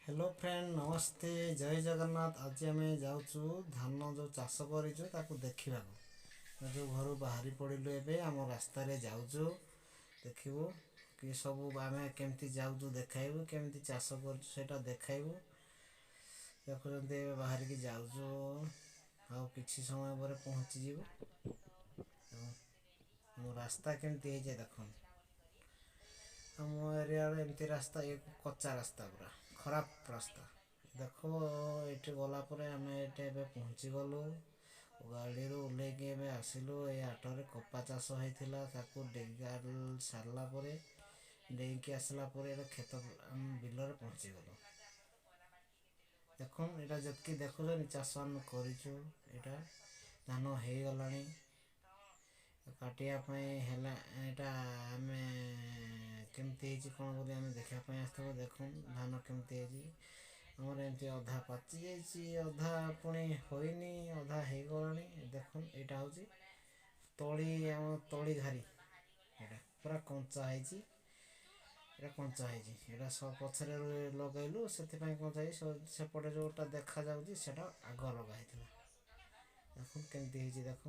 Hello friend नमस्ते जय जगन्नाथ। आज आम जाऊँ धान जो चाष कर देखा जो घर बाहरी पड़ू एवं आम रास्त जाऊँ देखू कि सब आम केमती जाऊँ देखू केमती चाष कर देखू देखते बाहर की जाऊँ कि समय पर पहुँचीजु। मो रास्ता केमती है देख आम एरिया एमती रास्ता ये कच्चा रास्ता पूरा खराब रास्ता देख ये गलापर आम ये पहुँची गलु गाड़ी ओह्लैकी आसिलु ये आटरे कपा चाष होता डेगा सारापर डेकी आसला खेत बिलर पहुँची गलु। देख यहाँ जितकी देखुन चाष आम कर धान हो गला काटापी है आम केमती कौन बोली आम देखापी आसो देख धान केमती आमर एमती अधा पाचि जाइए अधा पुणी होनी अधा हो गला देख यहाँ हूँ तली आम तली घारी पूरा कंचा कंचा है सब पछरे लगेलु से कंचा सेपटे जोटा देखा जाऊँगी आग लगाई देख केमती देख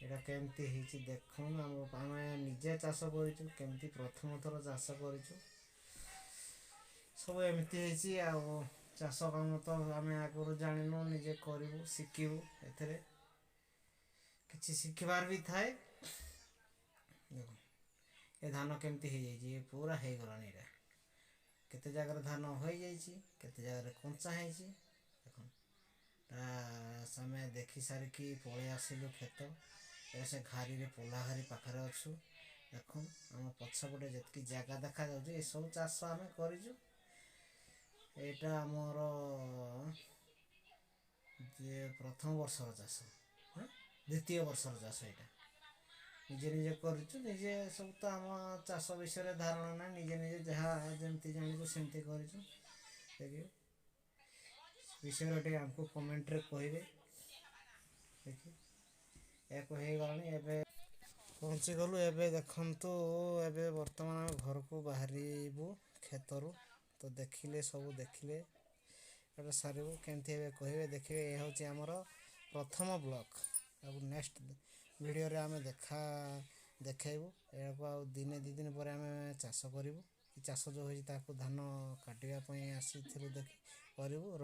यहाँ केमती देख आम निजे चाष करमती प्रथम थर चाष कर सब एमती चाष काम तो आम आगुरी जानू निजे करूँ शिखू ए कि शिखबार भी थाए। ये धान केमती हो पूरा हो गला केते जगार धान हो केते जगार कंचा देख देखी सारिकी पलि आसिलु खेत से घारी पोला घारी पाखे अच्छु देख आम पछपटे जितकी जगह देखा जाऊँ ये सब चाष आम करूँ। यहाँ आमर प्रथम वर्षर चाष द्वितीय वर्षर चाष यहाँ निजे निजे करजे सब तो आम चाष विषय धारणा ना निजे निजे जहाँ जमी जानू सेमती कर विषय आमको कमेंट रे कहे देखिए एक हो गला पहुँची गलु एबे देखंतु एबे वर्तमान आम घर को बाहरबू खेतरु तो देखिले सब देखिले ये सारू केमती कहे देखिए ये हूँ आमर प्रथम ब्लॉक अब नेक्स्ट वीडियो रे आम देखू या दिने दी दिन पर आम चाष करूँ चाष जो हो धान काटापी आसी देख करूँ।